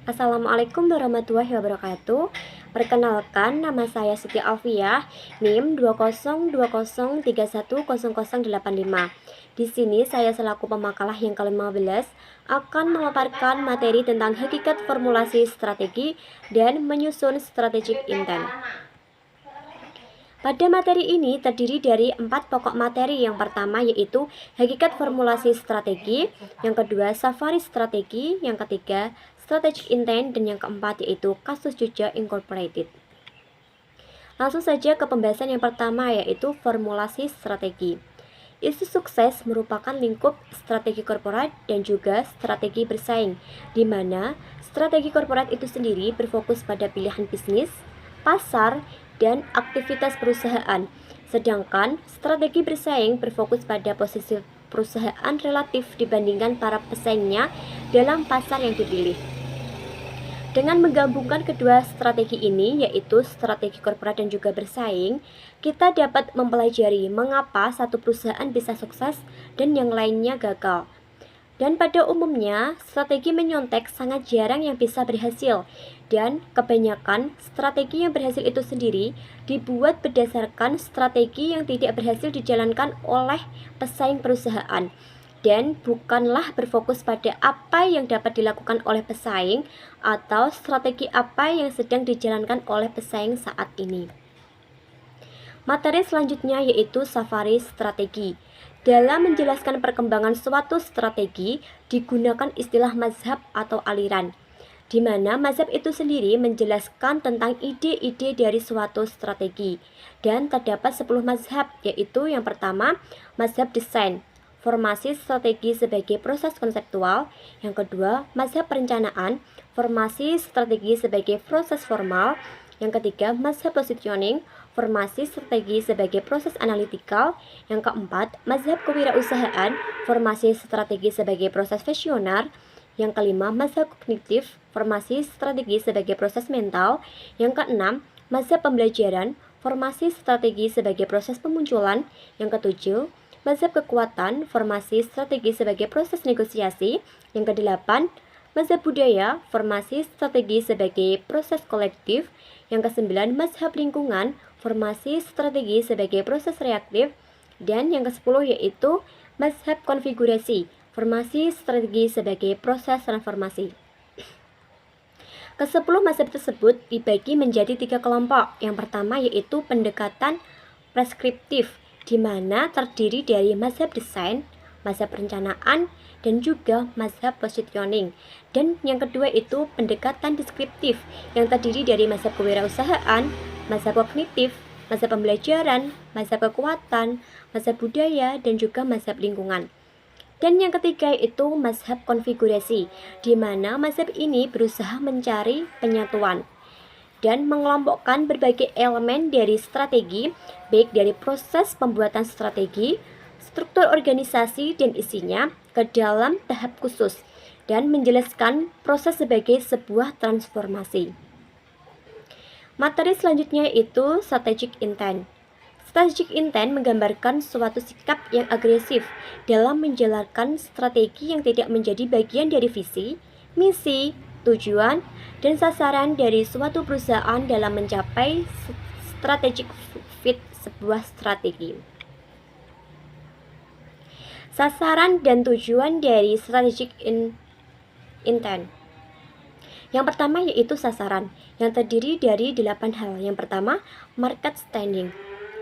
Assalamualaikum warahmatullahi wabarakatuh. Perkenalkan, nama saya Siti Alfiah, NIM 20203100085. Di sini saya selaku pemakalah yang ke-15 akan memaparkan materi tentang hakikat formulasi strategi dan menyusun strategic intent. Pada materi ini terdiri dari 4 pokok materi. Yang pertama yaitu hakikat formulasi strategi, yang kedua safari strategi, yang ketiga strategic intent, dan yang keempat yaitu kasus Jogja Incorporated. Langsung saja ke pembahasan yang pertama yaitu formulasi strategi. Isu sukses merupakan lingkup strategi korporat dan juga strategi bersaing, di mana strategi korporat itu sendiri berfokus pada pilihan bisnis, pasar, dan aktivitas perusahaan. Sedangkan strategi bersaing berfokus pada posisi perusahaan relatif dibandingkan para pesaingnya dalam pasar yang dipilih. Dengan menggabungkan kedua strategi ini, yaitu strategi korporat dan juga bersaing, kita dapat mempelajari mengapa satu perusahaan bisa sukses dan yang lainnya gagal. Dan pada umumnya, strategi menyontek sangat jarang yang bisa berhasil, dan kebanyakan strategi yang berhasil itu sendiri dibuat berdasarkan strategi yang tidak berhasil dijalankan oleh pesaing perusahaan, dan bukanlah berfokus pada apa yang dapat dilakukan oleh pesaing atau strategi apa yang sedang dijalankan oleh pesaing saat ini. Materi selanjutnya yaitu safari strategi. Dalam menjelaskan perkembangan suatu strategi, digunakan istilah mazhab atau aliran, di mana mazhab itu sendiri menjelaskan tentang ide-ide dari suatu strategi. Dan terdapat 10 mazhab, yaitu yang pertama, mazhab desain, formasi strategi sebagai proses konseptual. Yang kedua, mazhab perencanaan, formasi strategi sebagai proses formal. Yang ketiga, mazhab positioning, formasi strategi sebagai proses analitikal. Yang keempat, mazhab kewirausahaan, formasi strategi sebagai proses visioner. Yang kelima, mazhab kognitif, formasi strategi sebagai proses mental. Yang keenam, mazhab pembelajaran, formasi strategi sebagai proses pemunculan. Yang ketujuh, mazhab kekuatan, formasi strategi sebagai proses negosiasi. Yang kedelapan, mazhab budaya, formasi strategi sebagai proses kolektif. Yang kesembilan, mazhab lingkungan, formasi strategi sebagai proses reaktif. Dan yang ke-10 yaitu mazhab konfigurasi, formasi strategi sebagai proses transformasi. Ke-10 mazhab tersebut dibagi menjadi 3 kelompok. Yang pertama yaitu pendekatan preskriptif, di mana terdiri dari mazhab desain, mazhab perencanaan, dan juga mazhab positioning. Dan yang kedua itu pendekatan deskriptif, yang terdiri dari mazhab kewirausahaan, mazhab kognitif, mazhab pembelajaran, mazhab kekuatan, mazhab budaya, dan juga mazhab lingkungan. Dan yang ketiga itu mazhab konfigurasi, di mana mazhab ini berusaha mencari penyatuan dan mengelompokkan berbagai elemen dari strategi, baik dari proses pembuatan strategi, struktur organisasi dan isinya ke dalam tahap khusus, dan menjelaskan proses sebagai sebuah transformasi. Materi selanjutnya yaitu strategic intent. Strategic intent menggambarkan suatu sikap yang agresif dalam menjalankan strategi yang tidak menjadi bagian dari visi, misi, tujuan, dan sasaran dari suatu perusahaan dalam mencapai strategic fit sebuah strategi. Sasaran dan tujuan dari strategic intent. Yang pertama yaitu sasaran, yang terdiri dari 8 hal. Yang pertama, market standing,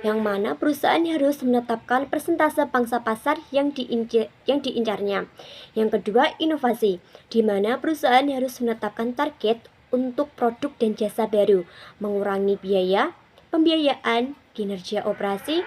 yang mana perusahaan harus menetapkan persentase pangsa pasar yang diincarnya. Yang kedua, inovasi, di mana perusahaan harus menetapkan target untuk produk dan jasa baru, mengurangi biaya, pembiayaan, kinerja operasi,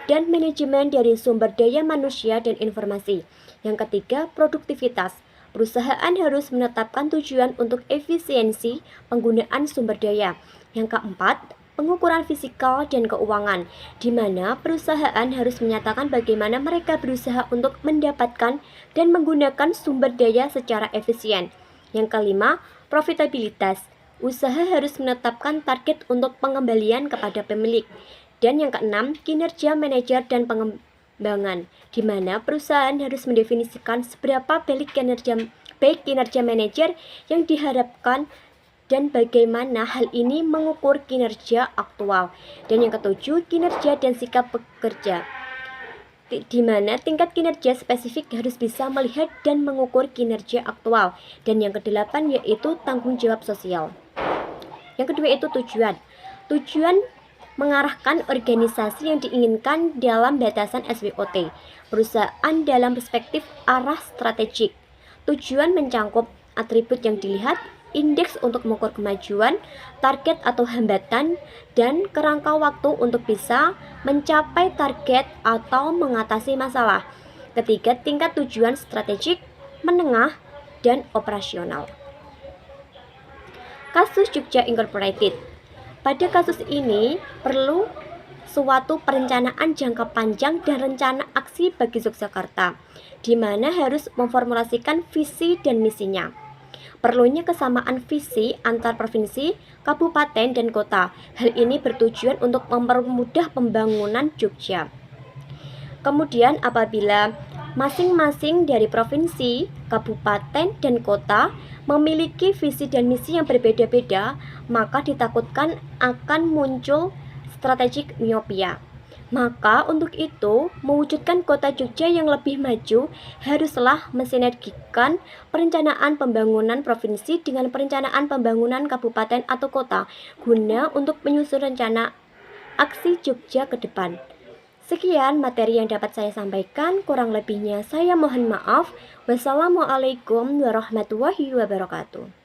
dan manajemen dari sumber daya manusia dan informasi. Yang ketiga, produktivitas. Perusahaan harus menetapkan tujuan untuk efisiensi penggunaan sumber daya. Yang keempat, pengukuran fisikal dan keuangan, di mana perusahaan harus menyatakan bagaimana mereka berusaha untuk mendapatkan dan menggunakan sumber daya secara efisien. Yang kelima, profitabilitas. Usaha harus menetapkan target untuk pengembalian kepada pemilik. Dan yang keenam, kinerja manajer dan pengembangan, di mana perusahaan harus mendefinisikan seberapa balik kinerja baik kinerja manajer yang diharapkan dan bagaimana hal ini mengukur kinerja aktual. Dan yang ketujuh, kinerja dan sikap pekerja, di mana tingkat kinerja spesifik harus bisa melihat dan mengukur kinerja aktual. Dan yang kedelapan yaitu tanggung jawab sosial. Yang kedua itu tujuan. Tujuan mengarahkan organisasi yang diinginkan dalam batasan SWOT, perusahaan dalam perspektif arah strategik. Tujuan mencangkup atribut yang dilihat, indeks untuk mengukur kemajuan, target atau hambatan, dan kerangka waktu untuk bisa mencapai target atau mengatasi masalah. Ketiga, tingkat tujuan strategik, menengah, dan operasional. Kasus Jogja Incorporated. Pada kasus ini perlu suatu perencanaan jangka panjang dan rencana aksi bagi Yogyakarta, di mana harus memformulasikan visi dan misinya. Perlunya kesamaan visi antar provinsi, kabupaten, dan kota. Hal ini bertujuan untuk mempermudah pembangunan Jogja. Kemudian apabila masing-masing dari provinsi, kabupaten, dan kota memiliki visi dan misi yang berbeda-beda, maka ditakutkan akan muncul strategik miopia. Maka untuk itu, mewujudkan kota Jogja yang lebih maju haruslah mensinergikan perencanaan pembangunan provinsi dengan perencanaan pembangunan kabupaten atau kota guna untuk menyusun rencana aksi Jogja ke depan. Sekian materi yang dapat saya sampaikan, kurang lebihnya saya mohon maaf. Wassalamualaikum warahmatullahi wabarakatuh.